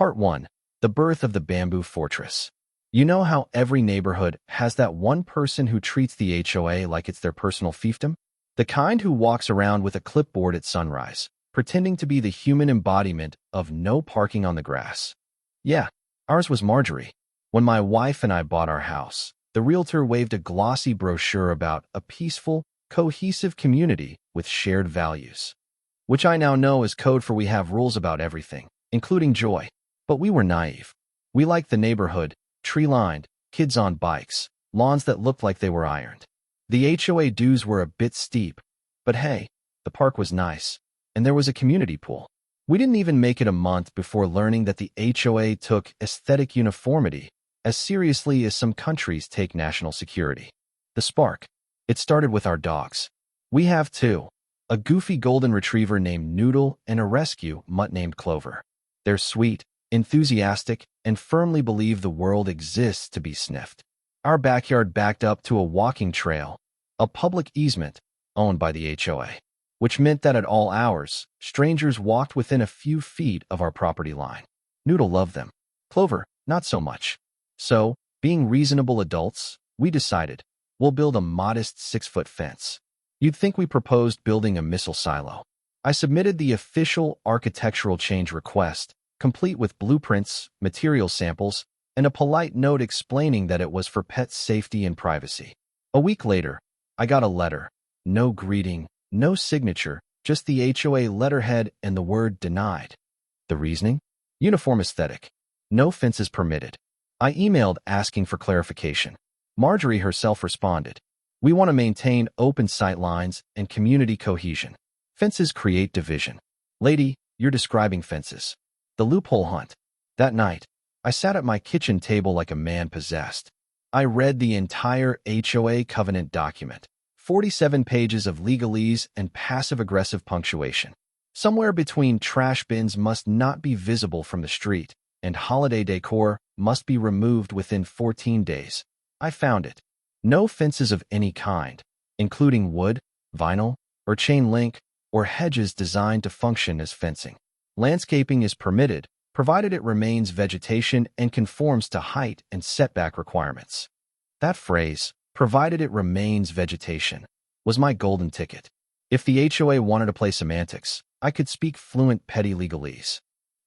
Part 1. The Birth of the Bamboo Fortress. You know how every neighborhood has that one person who treats the HOA like it's their personal fiefdom? The kind who walks around with a clipboard at sunrise, pretending to be the human embodiment of no parking on the grass. Yeah, ours was Marjorie. When my wife and I bought our house, the realtor waved a glossy brochure about a peaceful, cohesive community with shared values, which I now know is code for we have rules about everything, including joy. But we were naive. We liked the neighborhood, tree-lined, kids on bikes, lawns that looked like they were ironed. The HOA dues were a bit steep, but hey, the park was nice, and there was a community pool. We didn't even make it a month before learning that the HOA took aesthetic uniformity as seriously as some countries take national security. The spark. It started with our dogs. We have two, a goofy golden retriever named Noodle and a rescue mutt named Clover. They're sweet, enthusiastic, and firmly believe the world exists to be sniffed. Our backyard backed up to a walking trail, a public easement owned by the HOA, which meant that at all hours, strangers walked within a few feet of our property line. Noodle loved them. Clover, not so much. So, being reasonable adults, we decided, we'll build a modest 6-foot fence. You'd think we proposed building a missile silo. I submitted the official architectural change request, complete with blueprints, material samples, and a polite note explaining that it was for pet safety and privacy. A week later, I got a letter. No greeting, no signature, just the HOA letterhead and the word denied. The reasoning? Uniform aesthetic. No fences permitted. I emailed asking for clarification. Marjorie herself responded. We want to maintain open sight lines and community cohesion. Fences create division. Lady, you're describing fences. The loophole hunt. That night, I sat at my kitchen table like a man possessed. I read the entire HOA covenant document, 47 pages of legalese and passive-aggressive punctuation. Somewhere between trash bins must not be visible from the street, and holiday decor must be removed within 14 days. I found it. No fences of any kind, including wood, vinyl, or chain link, or hedges designed to function as fencing. Landscaping is permitted, provided it remains vegetation and conforms to height and setback requirements. That phrase, provided it remains vegetation, was my golden ticket. If the HOA wanted to play semantics, I could speak fluent petty legalese.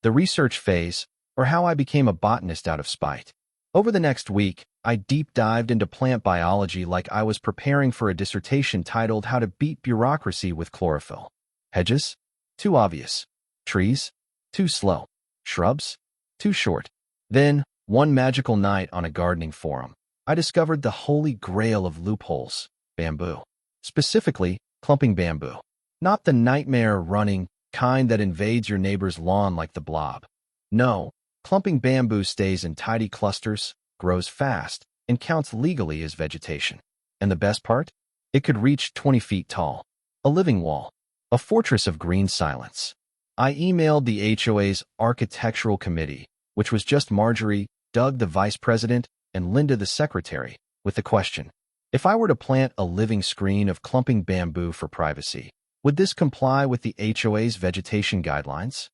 The research phase, or how I became a botanist out of spite. Over the next week, I deep dived into plant biology like I was preparing for a dissertation titled How to Beat Bureaucracy with Chlorophyll. Hedges? Too obvious. Trees? Too slow. Shrubs? Too short. Then, one magical night on a gardening forum, I discovered the holy grail of loopholes, bamboo. Specifically, clumping bamboo. Not the nightmare-running kind that invades your neighbor's lawn like the blob. No, clumping bamboo stays in tidy clusters, grows fast, and counts legally as vegetation. And the best part? It could reach 20 feet tall. A living wall. A fortress of green silence. I emailed the HOA's architectural committee, which was just Marjorie, Doug the vice president, and Linda the secretary, with the question, if I were to plant a living screen of clumping bamboo for privacy, would this comply with the HOA's vegetation guidelines?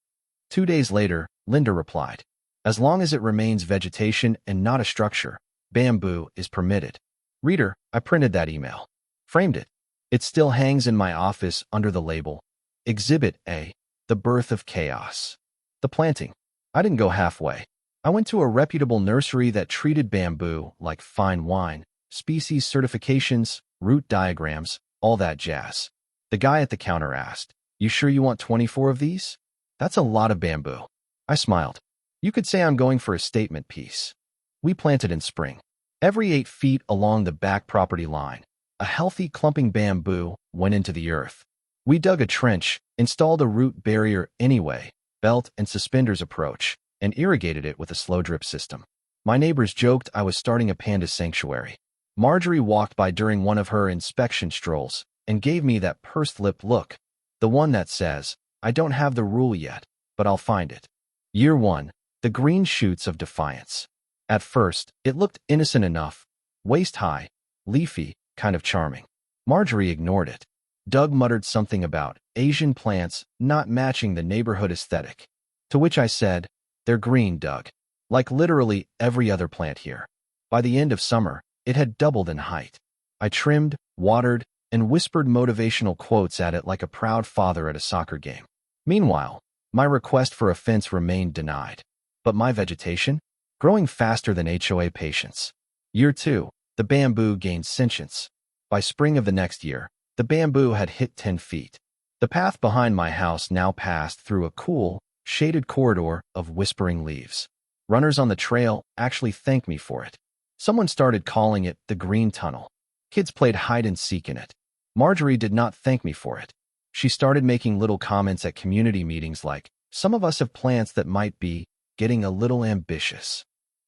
2 days later, Linda replied, as long as it remains vegetation and not a structure, bamboo is permitted. Reader, I printed that email. Framed it. It still hangs in my office under the label, Exhibit A, The Birth of Chaos. The planting. I didn't go halfway. I went to a reputable nursery that treated bamboo like fine wine, species certifications, root diagrams, all that jazz. The guy at the counter asked, you sure you want 24 of these? That's a lot of bamboo. I smiled. You could say I'm going for a statement piece. We planted in spring. Every 8 feet along the back property line, a healthy clumping bamboo went into the earth. We dug a trench, installed a root barrier anyway, belt and suspenders approach, and irrigated it with a slow drip system. My neighbors joked I was starting a panda sanctuary. Marjorie walked by during one of her inspection strolls and gave me that pursed-lipped look, the one that says, I don't have the rule yet, but I'll find it. Year 1, the green shoots of defiance. At first, it looked innocent enough, waist-high, leafy, kind of charming. Marjorie ignored it. Doug muttered something about Asian plants not matching the neighborhood aesthetic, to which I said, They're green, Doug. Like literally every other plant here. By the end of summer, it had doubled in height. I trimmed, watered, and whispered motivational quotes at it like a proud father at a soccer game. Meanwhile, my request for a fence remained denied. But my vegetation? Growing faster than HOA patience. Year 2, the bamboo gained sentience. By spring of the next year, the bamboo had hit 10 feet. The path behind my house now passed through a cool, shaded corridor of whispering leaves. Runners on the trail actually thanked me for it. Someone started calling it the Green Tunnel. Kids played hide-and-seek in it. Marjorie did not thank me for it. She started making little comments at community meetings like, "Some of us have plants that might be getting a little ambitious."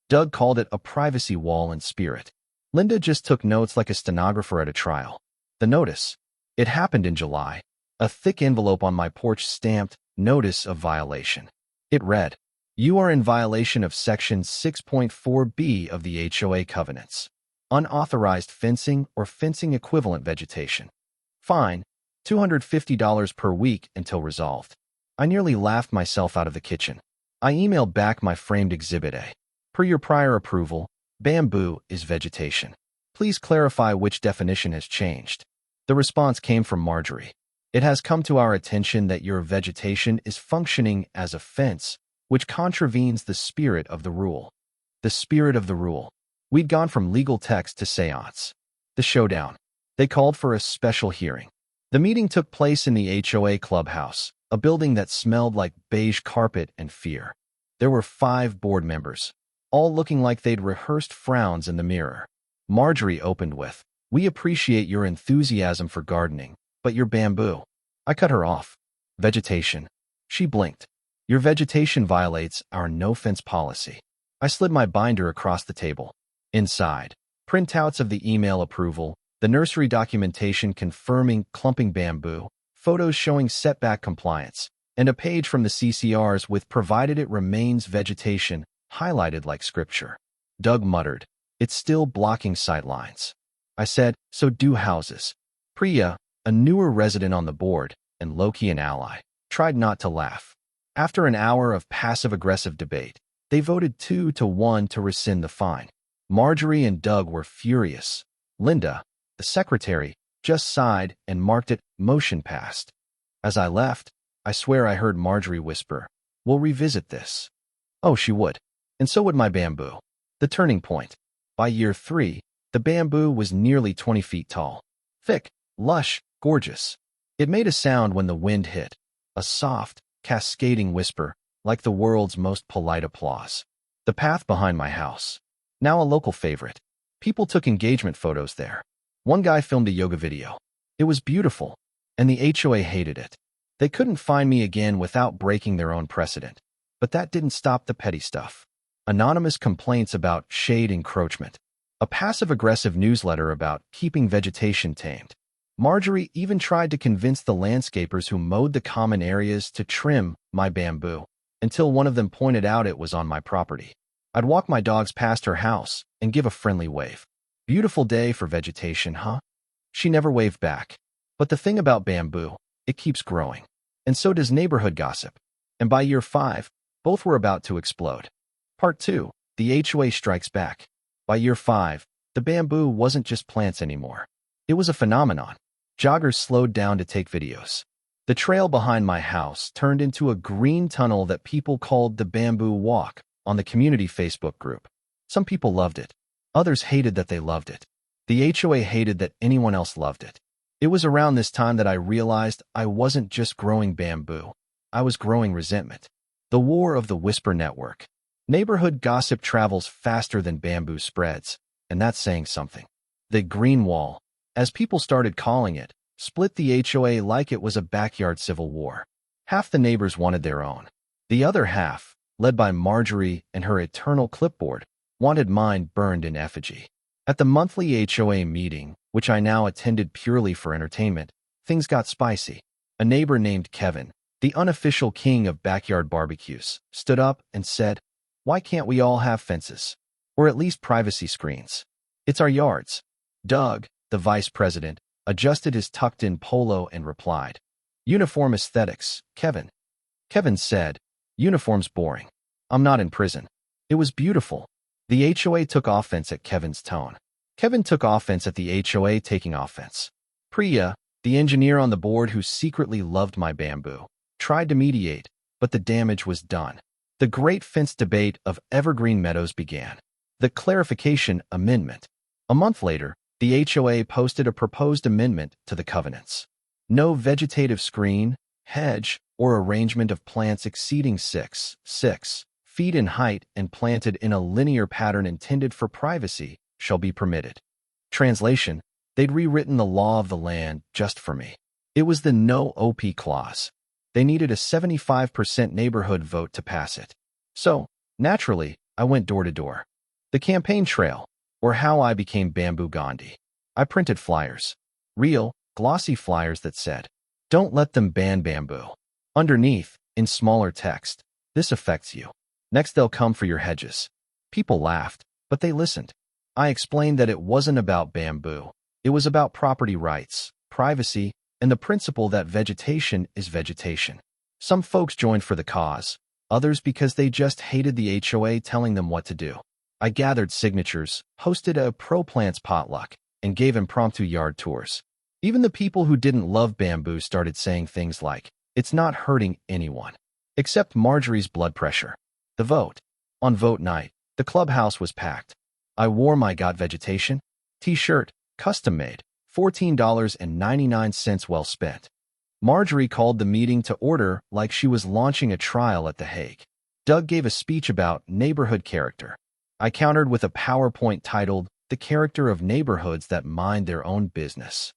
Doug called it a privacy wall in spirit. Linda just took notes like a stenographer at a trial. The notice. It happened in July. A thick envelope on my porch stamped, "Notice of Violation." It read, "You are in violation of Section 6.4b of the HOA Covenants. Unauthorized fencing or fencing equivalent vegetation. Fine, $250 per week until resolved." I nearly laughed myself out of the kitchen. I emailed back my framed Exhibit A. "Per your prior approval, bamboo is vegetation. Please clarify which definition has changed." The response came from Marjorie. "It has come to our attention that your vegetation is functioning as a fence, which contravenes the spirit of the rule." The spirit of the rule. We'd gone from legal text to seance. The showdown. They called for a special hearing. The meeting took place in the HOA clubhouse, a building that smelled like beige carpet and fear. There were 5 board members, all looking like they'd rehearsed frowns in the mirror. Marjorie opened with, "We appreciate your enthusiasm for gardening, but your bamboo." I cut her off. "Vegetation." She blinked. "Your vegetation violates our no-fence policy." I slid my binder across the table. Inside, printouts of the email approval, the nursery documentation confirming clumping bamboo, photos showing setback compliance, and a page from the CCRs with "provided it remains vegetation" highlighted like scripture. Doug muttered, "It's still blocking sightlines." I said, "So do houses." Priya, a newer resident on the board, and Loki an ally, tried not to laugh. After an hour of passive-aggressive debate, they voted 2-1 to rescind the fine. Marjorie and Doug were furious. Linda, the secretary, just sighed and marked it "motion passed." As I left, I swear I heard Marjorie whisper, "We'll revisit this." Oh, she would. And so would my bamboo. The turning point. By year 3, the bamboo was nearly 20 feet tall. Thick, lush, gorgeous. It made a sound when the wind hit. A soft, cascading whisper, like the world's most polite applause. The path behind my house. Now a local favorite. People took engagement photos there. One guy filmed a yoga video. It was beautiful, and the HOA hated it. They couldn't find me again without breaking their own precedent. But that didn't stop the petty stuff. Anonymous complaints about shade encroachment. A passive-aggressive newsletter about keeping vegetation tamed. Marjorie even tried to convince the landscapers who mowed the common areas to trim my bamboo, until one of them pointed out it was on my property. I'd walk my dogs past her house and give a friendly wave. "Beautiful day for vegetation, huh?" She never waved back. But the thing about bamboo, it keeps growing. And so does neighborhood gossip. And by year 5, both were about to explode. Part 2, the HOA strikes back. By year 5, the bamboo wasn't just plants anymore. It was a phenomenon. Joggers slowed down to take videos. The trail behind my house turned into a green tunnel that people called the Bamboo Walk on the community Facebook group. Some people loved it. Others hated that they loved it. The HOA hated that anyone else loved it. It was around this time that I realized I wasn't just growing bamboo. I was growing resentment. The war of the whisper network. Neighborhood gossip travels faster than bamboo spreads, and that's saying something. The Green Wall, as people started calling it, split the HOA like it was a backyard civil war. Half the neighbors wanted their own. The other half, led by Marjorie and her eternal clipboard, wanted mine burned in effigy. At the monthly HOA meeting, which I now attended purely for entertainment, things got spicy. A neighbor named Kevin, the unofficial king of backyard barbecues, stood up and said, "Why can't we all have fences? Or at least privacy screens? It's our yards." Doug, the vice president, adjusted his tucked-in polo and replied, "Uniform aesthetics, Kevin." Kevin said, "Uniform's boring. I'm not in prison. It was beautiful. The HOA took offense at Kevin's tone. Kevin took offense at the HOA taking offense. Priya, the engineer on the board who secretly loved my bamboo, tried to mediate, but the damage was done. The great fence debate of Evergreen Meadows began. The clarification amendment. A month later, the HOA posted a proposed amendment to the covenants. No vegetative screen, hedge, or arrangement of plants exceeding 6 feet in height and planted in a linear pattern intended for privacy shall be permitted. Translation: they'd rewritten the law of the land just for me. It was the no OP clause. They needed a 75% neighborhood vote to pass it. So, naturally, I went door to door. The campaign trail, or how I became Bamboo Gandhi. I printed flyers. Real, glossy flyers that said, "Don't let them ban bamboo." Underneath, in smaller text, "This affects you. Next they'll come for your hedges." People laughed, but they listened. I explained that it wasn't about bamboo. It was about property rights, privacy, and the principle that vegetation is vegetation. Some folks joined for the cause, others because they just hated the HOA telling them what to do. I gathered signatures, hosted a pro-plants potluck, and gave impromptu yard tours. Even the people who didn't love bamboo started saying things like, "It's not hurting anyone." Except Marjorie's blood pressure. The vote. On vote night, the clubhouse was packed. I wore my Got Vegetation t-shirt, custom-made, $14.99 well spent. Marjorie called the meeting to order like she was launching a trial at The Hague. Doug gave a speech about neighborhood character. I countered with a PowerPoint titled, "The Character of Neighborhoods That Mind Their Own Business."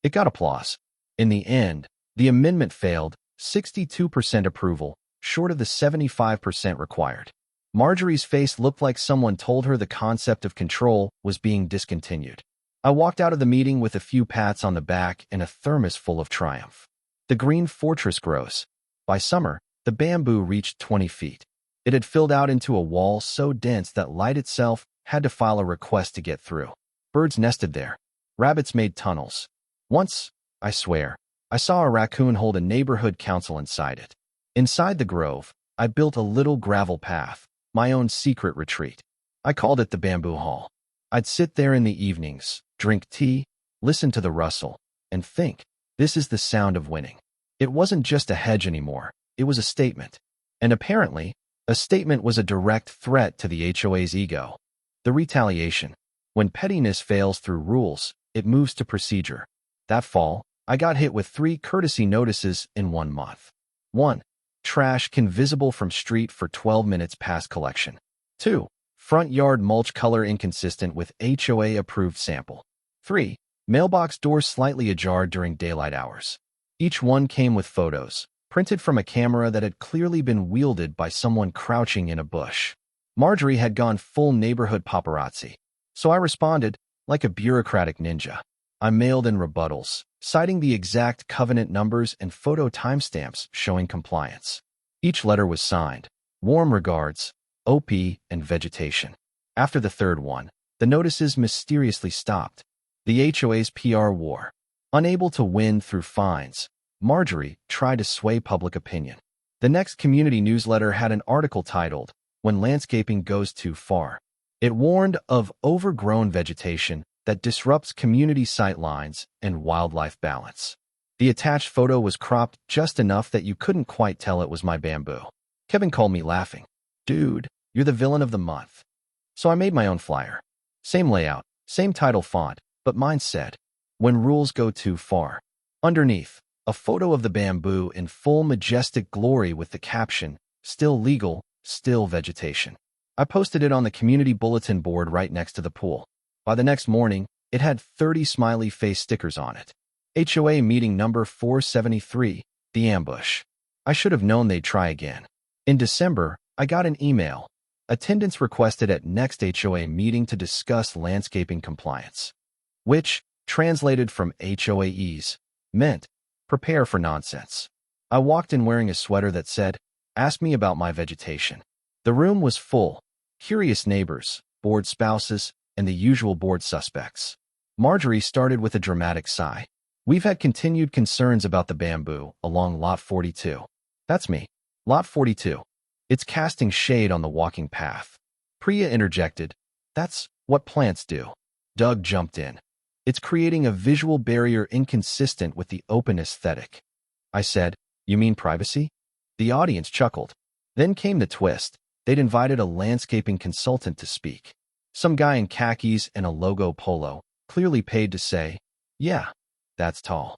It got applause. In the end, the amendment failed, 62% approval, short of the 75% required. Marjorie's face looked like someone told her the concept of control was being discontinued. I walked out of the meeting with a few pats on the back and a thermos full of triumph. The green fortress grows. By summer, the bamboo reached 20 feet. It had filled out into a wall so dense that light itself had to file a request to get through. Birds nested there. Rabbits made tunnels. Once, I swear, I saw a raccoon hold a neighborhood council inside it. Inside the grove, I built a little gravel path, my own secret retreat. I called it the Bamboo Hall. I'd sit there in the evenings, drink tea, listen to the rustle, and think, this is the sound of winning. It wasn't just a hedge anymore, it was a statement. And apparently, a statement was a direct threat to the HOA's ego. The retaliation. When pettiness fails through rules, it moves to procedure. That fall, I got hit with 3 courtesy notices in 1 month. 1. Trash can visible from street for 12 minutes past collection. 2. Front yard mulch color inconsistent with HOA-approved sample. 3. Mailbox door slightly ajar during daylight hours. Each one came with photos, printed from a camera that had clearly been wielded by someone crouching in a bush. Marjorie had gone full neighborhood paparazzi, so I responded like a bureaucratic ninja. I mailed in rebuttals, citing the exact covenant numbers and photo timestamps showing compliance. Each letter was signed, "Warm regards, OP and vegetation." After the third one, the notices mysteriously stopped. The HOA's PR war. Unable to win through fines, Marjorie tried to sway public opinion. The next community newsletter had an article titled, "When Landscaping Goes Too Far." It warned of overgrown vegetation that disrupts community sightlines and wildlife balance. The attached photo was cropped just enough that you couldn't quite tell it was my bamboo. Kevin called me laughing. "Dude, you're the villain of the month." So I made my own flyer. Same layout, same title font, but mine said, "When rules go too far." Underneath, a photo of the bamboo in full majestic glory with the caption, "Still legal, still vegetation." I posted it on the community bulletin board right next to the pool. By the next morning, it had 30 smiley face stickers on it. HOA meeting number 473, the ambush. I should have known they'd try again. In December, I got an email. Attendance requested at next HOA meeting to discuss landscaping compliance. Which, translated from HOAEs, meant, prepare for nonsense. I walked in wearing a sweater that said, "Ask me about my vegetation." The room was full. Curious neighbors, bored spouses, and the usual bored suspects. Marjorie started with a dramatic sigh. "We've had continued concerns about the bamboo along Lot 42. That's me. Lot 42. It's casting shade on the walking path. Priya interjected, "That's what plants do." Doug jumped in. "It's creating a visual barrier inconsistent with the open aesthetic." I said, "You mean privacy?" The audience chuckled. Then came the twist. They'd invited a landscaping consultant to speak. Some guy in khakis and a logo polo, clearly paid to say, "Yeah, that's tall."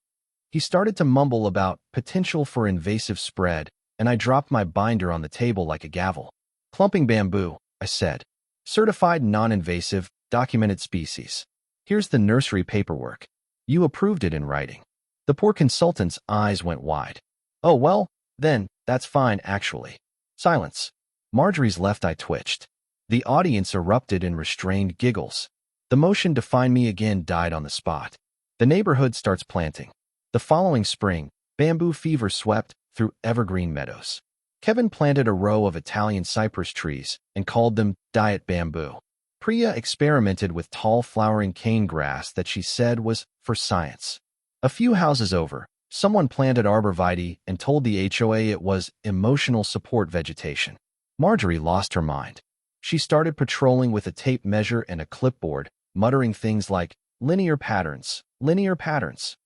He started to mumble about potential for invasive spread, and I dropped my binder on the table like a gavel. "Clumping bamboo," I said. "Certified non-invasive, documented species. Here's the nursery paperwork. You approved it in writing." The poor consultant's eyes went wide. "Oh, well, then, that's fine, actually." Silence. Marjorie's left eye twitched. The audience erupted in restrained giggles. The motion to find me again died on the spot. The neighborhood starts planting. The following spring, bamboo fever swept through evergreen meadows. Kevin planted a row of Italian cypress trees and called them diet bamboo. Priya experimented with tall flowering cane grass that she said was for science. A few houses over, someone planted arborvitae and told the HOA it was emotional support vegetation. Marjorie lost her mind. She started patrolling with a tape measure and a clipboard, muttering things like, linear patterns, linear patterns."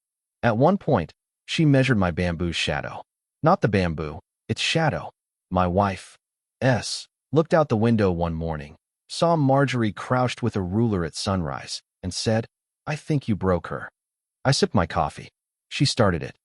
At one point, she measured my bamboo's shadow. Not the bamboo, its shadow. My wife, S, looked out the window one morning, saw Marjorie crouched with a ruler at sunrise, and said, "I think you broke her." I sipped my coffee. She started it.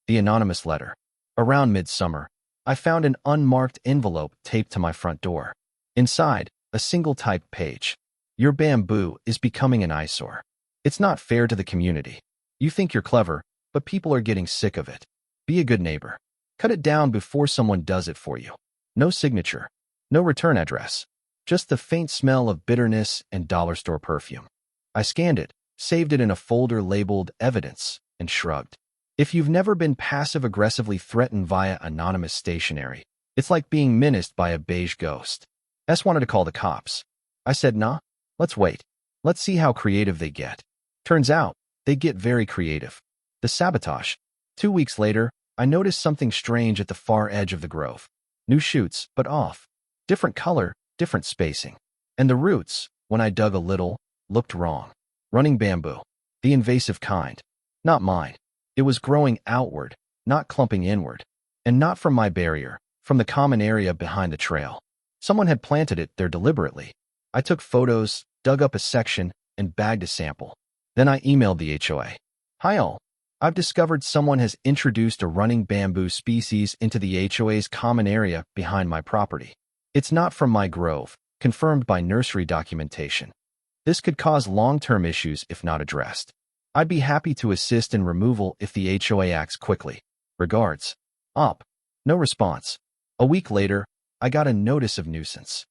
The anonymous letter. Around midsummer, I found an unmarked envelope taped to my front door. Inside, a single typed page. "Your bamboo is becoming an eyesore. It's not fair to the community. You think you're clever, but people are getting sick of it. Be a good neighbor. Cut it down before someone does it for you." No signature. No return address. Just the faint smell of bitterness and dollar store perfume. I scanned it, saved it in a folder labeled Evidence, and shrugged. If you've never been passive-aggressively threatened via anonymous stationery, it's like being menaced by a beige ghost. S wanted to call the cops. I said, "Nah, let's wait. Let's see how creative they get." Turns out, they get very creative. The sabotage. 2 weeks later, I noticed something strange at the far edge of the grove. New shoots, but off. Different color, different spacing. And the roots, when I dug a little, looked wrong. Running bamboo. The invasive kind. Not mine. It was growing outward, not clumping inward. And not from my barrier, from the common area behind the trail. Someone had planted it there deliberately. I took photos, dug up a section, and bagged a sample. Then I emailed the HOA. "Hi all. I've discovered someone has introduced a running bamboo species into the HOA's common area behind my property. It's not from my grove, confirmed by nursery documentation. This could cause long-term issues if not addressed. I'd be happy to assist in removal if the HOA acts quickly. Regards." Op. No response. A week later, I got a notice of nuisance.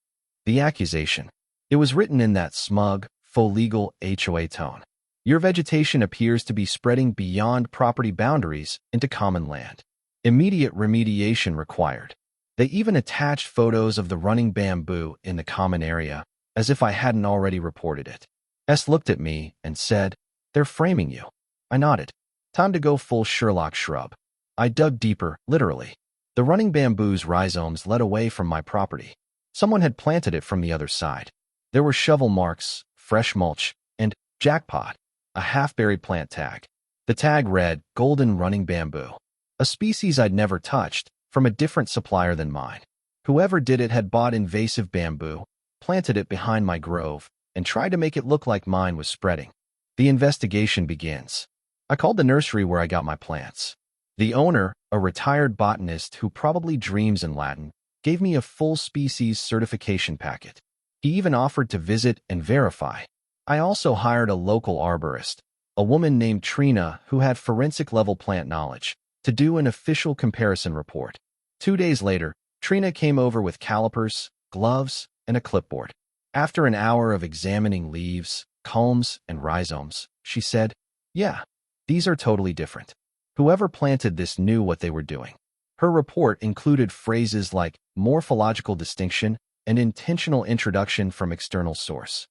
The accusation. It was written in that smug, full legal HOA tone. "Your vegetation appears to be spreading beyond property boundaries into common land. Immediate remediation required." They even attached photos of the running bamboo in the common area, as if I hadn't already reported it. S looked at me and said, "They're framing you." I nodded. Time to go full Sherlock shrub. I dug deeper, literally. The running bamboo's rhizomes led away from my property. Someone had planted it from the other side. There were shovel marks, fresh mulch, and, jackpot, a half-buried plant tag. The tag read, "Golden running bamboo." A species I'd never touched, from a different supplier than mine. Whoever did it had bought invasive bamboo, planted it behind my grove, and tried to make it look like mine was spreading. The investigation begins. I called the nursery where I got my plants. The owner, a retired botanist who probably dreams in Latin, gave me a full species certification packet. He even offered to visit and verify. I also hired a local arborist, a woman named Trina who had forensic-level plant knowledge, to do an official comparison report. 2 days later, Trina came over with calipers, gloves, and a clipboard. After an hour of examining leaves, culms, and rhizomes, she said, "Yeah, these are totally different. Whoever planted this knew what they were doing." Her report included phrases like morphological distinction and intentional introduction from external source.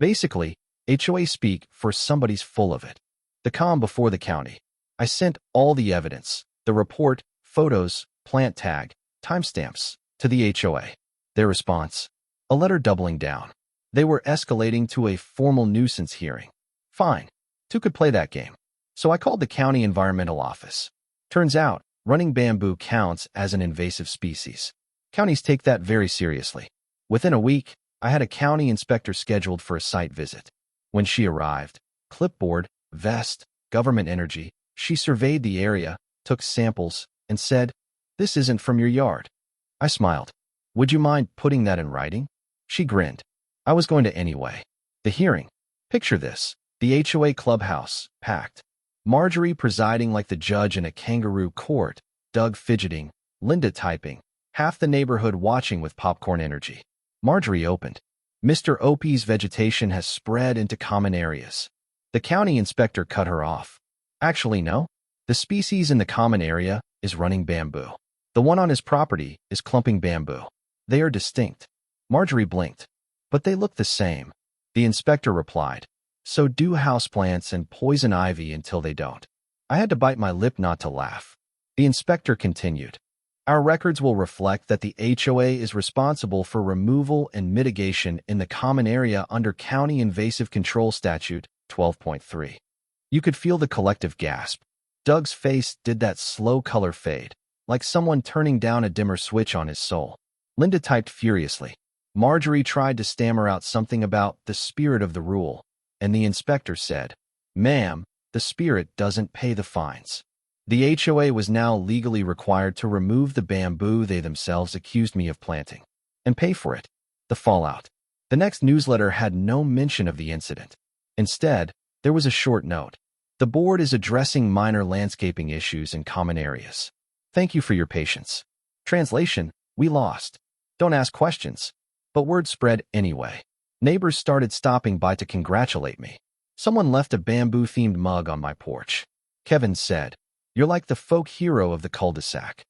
Basically, HOA speak for somebody's full of it. The calm before the county. I sent all the evidence, the report, photos, plant tag, timestamps, to the HOA. Their response, a letter doubling down. They were escalating to a formal nuisance hearing. Fine. Two could play that game. So I called the county environmental office. Turns out, running bamboo counts as an invasive species. Counties take that very seriously. Within a week, I had a county inspector scheduled for a site visit. When she arrived, clipboard, vest, government energy, she surveyed the area, took samples, and said, "This isn't from your yard." I smiled. "Would you mind putting that in writing?" She grinned. I was going to anyway. The hearing. Picture this. The HOA clubhouse, packed. Marjorie presiding like the judge in a kangaroo court, Doug fidgeting, Linda typing, half the neighborhood watching with popcorn energy. Marjorie opened. "Mr. Opie's vegetation has spread into common areas." The county inspector cut her off. "Actually, no. The species in the common area is running bamboo. The one on his property is clumping bamboo. They are distinct." Marjorie blinked. "But they look the same." The inspector replied, "So do houseplants and poison ivy until they don't." I had to bite my lip not to laugh. The inspector continued, "Our records will reflect that the HOA is responsible for removal and mitigation in the common area under County Invasive Control Statute 12.3. You could feel the collective gasp. Doug's face did that slow color fade, like someone turning down a dimmer switch on his soul. Linda typed furiously. Marjorie tried to stammer out something about the spirit of the rule, and the inspector said, "Ma'am, the spirit doesn't pay the fines." The HOA was now legally required to remove the bamboo they themselves accused me of planting, and pay for it. The fallout. The next newsletter had no mention of the incident. Instead, there was a short note. "The board is addressing minor landscaping issues in common areas. Thank you for your patience." Translation, we lost. Don't ask questions. But word spread anyway. Neighbors started stopping by to congratulate me. Someone left a bamboo-themed mug on my porch. Kevin said, "You're like the folk hero of the cul-de-sac."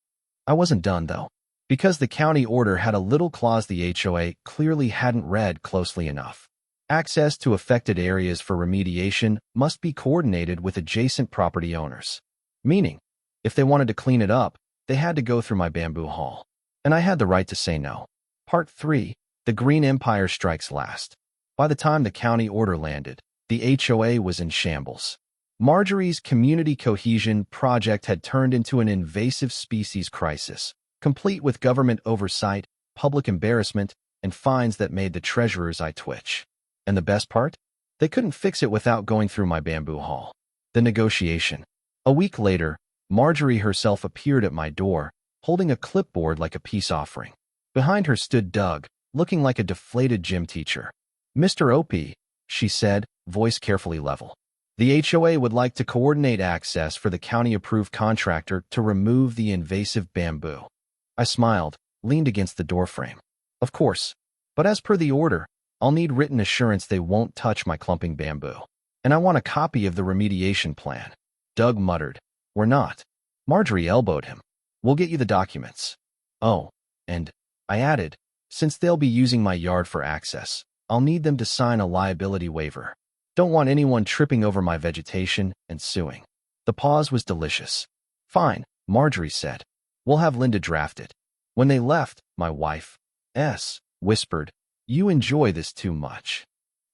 I wasn't done, though. Because the county order had a little clause the HOA clearly hadn't read closely enough. Access to affected areas for remediation must be coordinated with adjacent property owners. Meaning, if they wanted to clean it up, they had to go through my bamboo haul. And I had the right to say no. Part 3. The Green Empire strikes last. By the time the county order landed, the HOA was in shambles. Marjorie's community cohesion project had turned into an invasive species crisis, complete with government oversight, public embarrassment, and fines that made the treasurer's eye twitch. And the best part? They couldn't fix it without going through my bamboo haul. The negotiation. A week later, Marjorie herself appeared at my door, holding a clipboard like a peace offering. Behind her stood Doug, looking like a deflated gym teacher. "Mr. Opie," she said, voice carefully level. "The HOA would like to coordinate access for the county-approved contractor to remove the invasive bamboo." I smiled, leaned against the doorframe. "Of course. But as per the order, I'll need written assurance they won't touch my clumping bamboo. And I want a copy of the remediation plan." Doug muttered, "We're not." Marjorie elbowed him. "We'll get you the documents." "Oh, and," I added, "since they'll be using my yard for access, I'll need them to sign a liability waiver. Don't want anyone tripping over my vegetation and suing." The pause was delicious. "Fine," Marjorie said. "We'll have Linda draft it." When they left, my wife, whispered, "You enjoy this too much."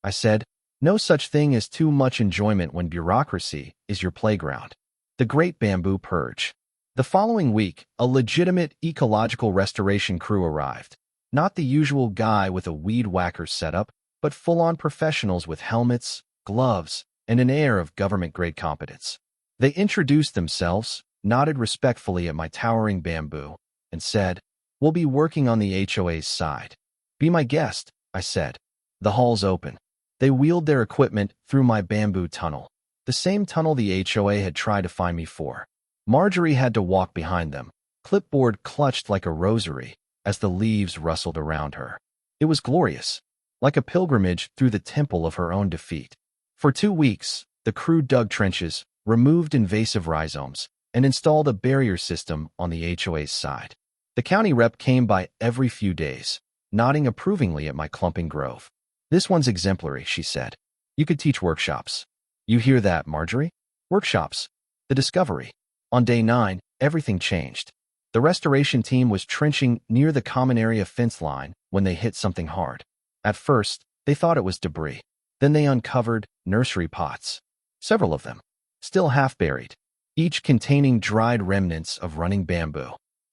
I said, "No such thing as too much enjoyment when bureaucracy is your playground." The Great Bamboo Purge. The following week, a legitimate ecological restoration crew arrived. Not the usual guy with a weed whacker setup, but full-on professionals with helmets, gloves, and an air of government-grade competence. They introduced themselves, nodded respectfully at my towering bamboo, and said, "We'll be working on the HOA's side." "Be my guest," I said. The hall's open. They wheeled their equipment through my bamboo tunnel, the same tunnel the HOA had tried to find me for. Marjorie had to walk behind them, clipboard clutched like a rosary, as the leaves rustled around her. It was glorious, like a pilgrimage through the temple of her own defeat. For 2 weeks, the crew dug trenches, removed invasive rhizomes, and installed a barrier system on the HOA's side. The county rep came by every few days, nodding approvingly at my clumping grove. "This one's exemplary," she said. "You could teach workshops." "You hear that, Marjorie? Workshops. The discovery." On day 9, everything changed. The restoration team was trenching near the common area fence line when they hit something hard. At first, they thought it was debris. Then they uncovered nursery pots, several of them, still half-buried, each containing dried remnants of running bamboo.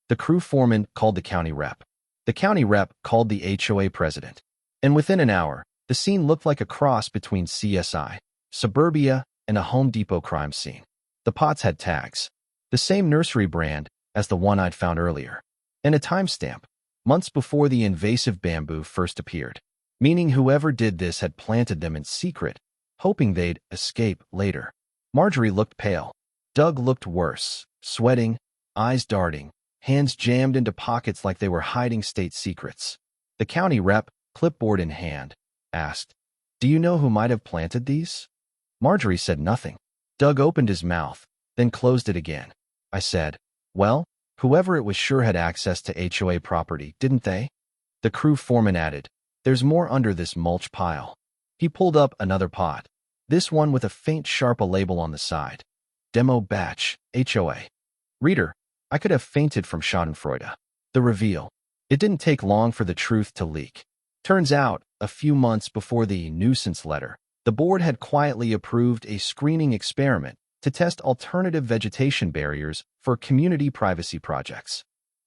The crew foreman called the county rep. The county rep called the HOA president. And within an hour, the scene looked like a cross between CSI, suburbia, and a Home Depot crime scene. The pots had tags, the same nursery brand as the one I'd found earlier, and a timestamp, months before the invasive bamboo first appeared, meaning whoever did this had planted them in secret, hoping they'd escape later. Marjorie looked pale. Doug looked worse, sweating, eyes darting, hands jammed into pockets like they were hiding state secrets. The county rep, clipboard in hand, asked, "Do you know who might have planted these?" Marjorie said nothing. Doug opened his mouth, then closed it again. I said, "Well, whoever it was sure had access to HOA property, didn't they?" The crew foreman added, "There's more under this mulch pile." He pulled up another pot, this one with a faint Sharpa label on the side. Demo batch, HOA. Reader, I could have fainted from schadenfreude. The reveal. It didn't take long for the truth to leak. Turns out, a few months before the nuisance letter, the board had quietly approved a screening experiment to test alternative vegetation barriers for community privacy projects.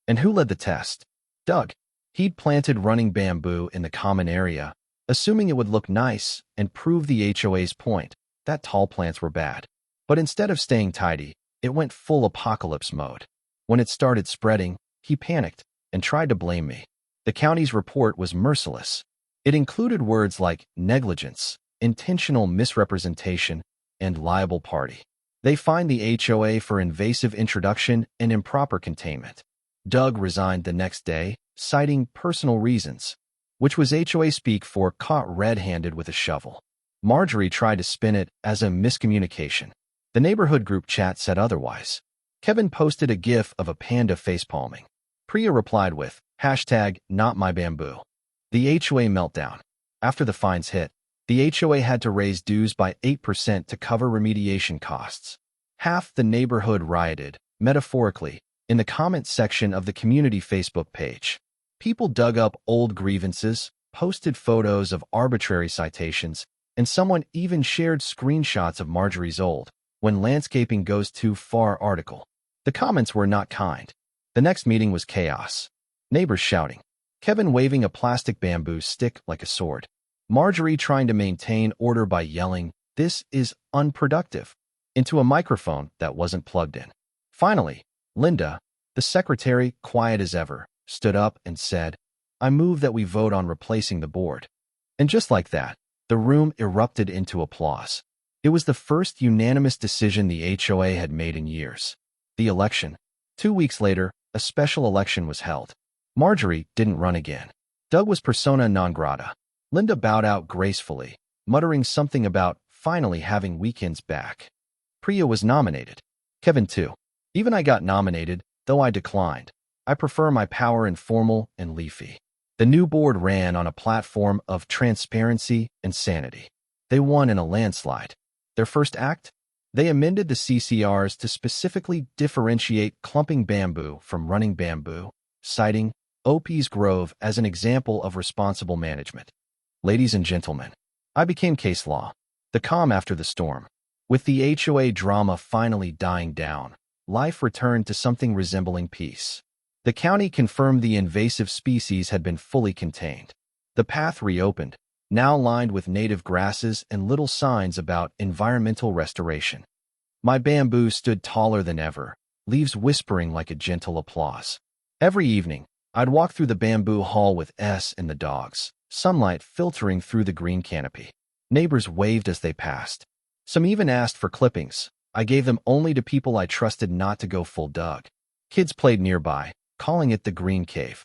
And who led the test? Doug. He'd planted running bamboo in the common area, assuming it would look nice and prove the HOA's point that tall plants were bad. But instead of staying tidy, it went full apocalypse mode. When it started spreading, he panicked and tried to blame me. The county's report was merciless. It included words like negligence, intentional misrepresentation, and liable party. They fined the HOA for invasive introduction and improper containment. Doug resigned the next day, citing personal reasons, which was HOA speak for caught red-handed with a shovel. Marjorie tried to spin it as a miscommunication. The neighborhood group chat said otherwise. Kevin posted a gif of a panda facepalming. Priya replied with, #NotMyBamboo. The HOA meltdown. After the fines hit, the HOA had to raise dues by 8% to cover remediation costs. Half the neighborhood rioted, metaphorically, in the comments section of the community Facebook page. People dug up old grievances, posted photos of arbitrary citations, and someone even shared screenshots of Marjorie's old "When Landscaping Goes Too Far" article. The comments were not kind. The next meeting was chaos. Neighbors shouting. Kevin waving a plastic bamboo stick like a sword. Marjorie trying to maintain order by yelling, "This is unproductive," into a microphone that wasn't plugged in. Finally, Linda, the secretary, quiet as ever, stood up and said, "I move that we vote on replacing the board." And just like that, the room erupted into applause. It was the first unanimous decision the HOA had made in years. The election. 2 weeks later, a special election was held. Marjorie didn't run again. Doug was persona non grata. Linda bowed out gracefully, muttering something about finally having weekends back. Priya was nominated. Kevin too. Even I got nominated, though I declined. I prefer my power informal and leafy. The new board ran on a platform of transparency and sanity. They won in a landslide. Their first act? They amended the CCRs to specifically differentiate clumping bamboo from running bamboo, citing OP's Grove as an example of responsible management. Ladies and gentlemen, I became case law. The calm after the storm. With the HOA drama finally dying down, life returned to something resembling peace. The county confirmed the invasive species had been fully contained. The path reopened, now lined with native grasses and little signs about environmental restoration. My bamboo stood taller than ever, leaves whispering like a gentle applause. Every evening, I'd walk through the bamboo hall with S and the dogs, sunlight filtering through the green canopy. Neighbors waved as they passed. Some even asked for clippings. I gave them only to people I trusted not to go full Doug. Kids played nearby, calling it the Green Cave.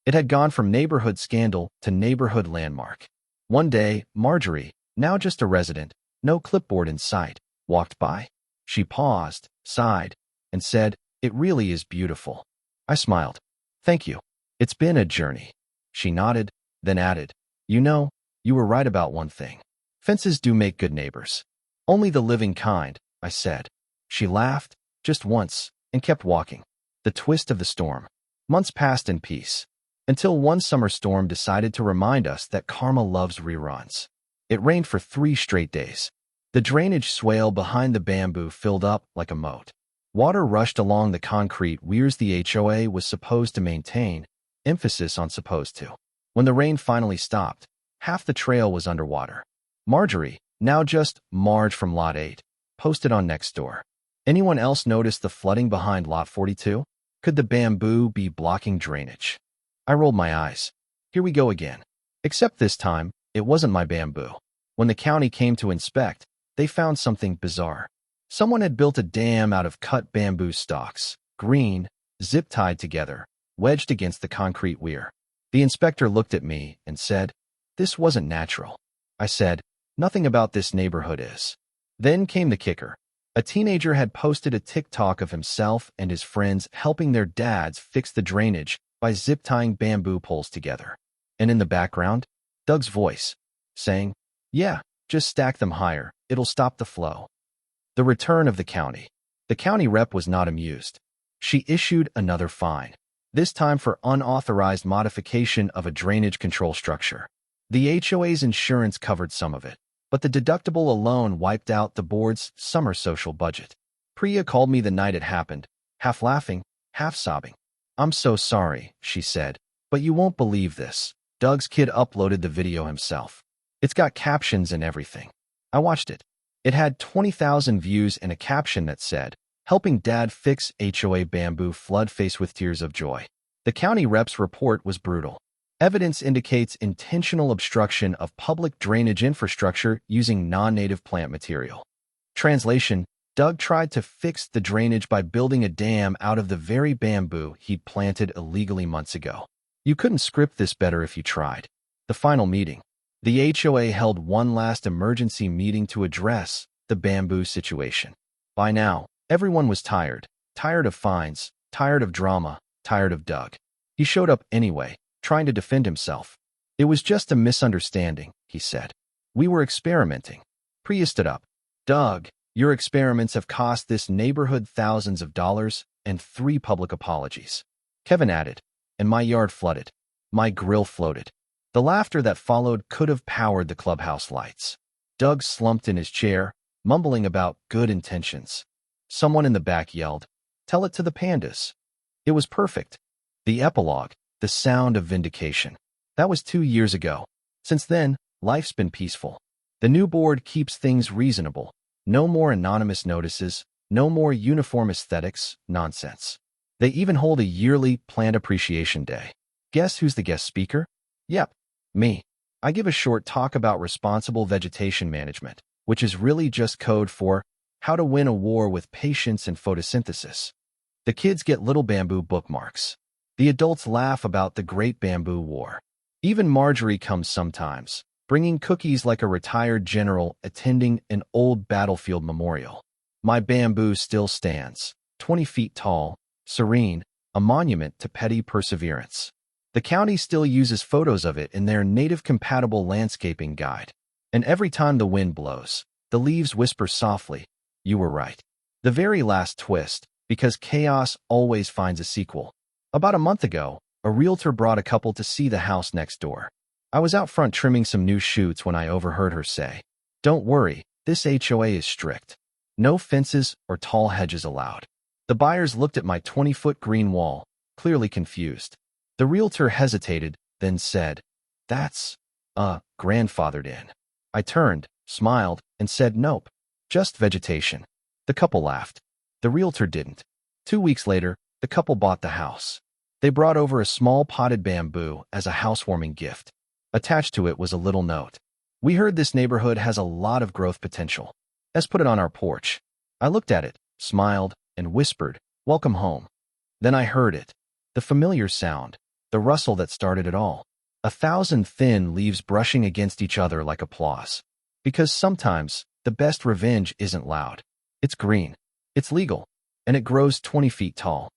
It had gone from neighborhood scandal to neighborhood landmark. One day, Marjorie, now just a resident, no clipboard in sight, walked by. She paused, sighed, and said, "It really is beautiful." I smiled. "Thank you. It's been a journey." She nodded, then added, "You know, you were right about one thing. Fences do make good neighbors." "Only the living kind," I said. She laughed, just once, and kept walking. The twist of the storm. Months passed in peace, until one summer storm decided to remind us that karma loves reruns. It rained for 3 straight days. The drainage swale behind the bamboo filled up like a moat. Water rushed along the concrete weirs the HOA was supposed to maintain, emphasis on supposed to. When the rain finally stopped, half the trail was underwater. Marjorie, now just Marge from Lot 8, posted on Nextdoor. Anyone else notice the flooding behind Lot 42? Could the bamboo be blocking drainage? I rolled my eyes. Here we go again. Except this time, it wasn't my bamboo. When the county came to inspect, they found something bizarre. Someone had built a dam out of cut bamboo stalks, green, zip-tied together, wedged against the concrete weir. The inspector looked at me and said, "This wasn't natural." I said, "Nothing about this neighborhood is." Then came the kicker. A teenager had posted a TikTok of himself and his friends helping their dads fix the drainage by zip-tying bamboo poles together. And in the background, Doug's voice, saying, "Yeah, just stack them higher, it'll stop the flow." The return of the county. The county rep was not amused. She issued another fine, this time for unauthorized modification of a drainage control structure. The HOA's insurance covered some of it, but the deductible alone wiped out the board's summer social budget. Priya called me the night it happened, half laughing, half sobbing. "I'm so sorry," she said, "but you won't believe this. Doug's kid uploaded the video himself. It's got captions and everything." I watched it. It had 20,000 views and a caption that said, "Helping Dad Fix HOA Bamboo Flood Face with Tears of Joy." The county rep's report was brutal. Evidence indicates intentional obstruction of public drainage infrastructure using non-native plant material. Translation: Doug tried to fix the drainage by building a dam out of the very bamboo he'd planted illegally months ago. You couldn't script this better if you tried. The final meeting. The HOA held one last emergency meeting to address the bamboo situation. By now, everyone was tired. Tired of fines, tired of drama, tired of Doug. He showed up anyway, trying to defend himself. "It was just a misunderstanding," he said. "We were experimenting." Priya stood up. "Doug, your experiments have cost this neighborhood thousands of dollars and 3 public apologies." Kevin added, "And my yard flooded. My grill floated." The laughter that followed could have powered the clubhouse lights. Doug slumped in his chair, mumbling about good intentions. Someone in the back yelled, "Tell it to the pandas." It was perfect. The epilogue, the sound of vindication. That was 2 years ago. Since then, life's been peaceful. The new board keeps things reasonable. No more anonymous notices, no more uniform aesthetics nonsense. They even hold a yearly Plant Appreciation Day. Guess who's the guest speaker? Yep, me. I give a short talk about responsible vegetation management, which is really just code for how to win a war with patience and photosynthesis. The kids get little bamboo bookmarks. The adults laugh about the Great Bamboo War. Even Marjorie comes sometimes, bringing cookies like a retired general attending an old battlefield memorial. My bamboo still stands, 20 feet tall, serene, a monument to petty perseverance. The county still uses photos of it in their native-compatible landscaping guide. And every time the wind blows, the leaves whisper softly, "You were right." The very last twist, because chaos always finds a sequel. About a month ago, a realtor brought a couple to see the house next door. I was out front trimming some new shoots when I overheard her say, "Don't worry, this HOA is strict. No fences or tall hedges allowed." The buyers looked at my 20-foot green wall, clearly confused. The realtor hesitated, then said, "That's, grandfathered in." I turned, smiled, and said, "Nope, just vegetation." The couple laughed. The realtor didn't. 2 weeks later, the couple bought the house. They brought over a small potted bamboo as a housewarming gift. Attached to it was a little note. "We heard this neighborhood has a lot of growth potential. Let's put it on our porch." I looked at it, smiled, and whispered, "Welcome home." Then I heard it. The familiar sound. The rustle that started it all. 1,000 thin leaves brushing against each other like applause. Because sometimes, the best revenge isn't loud. It's green. It's legal. And it grows 20 feet tall.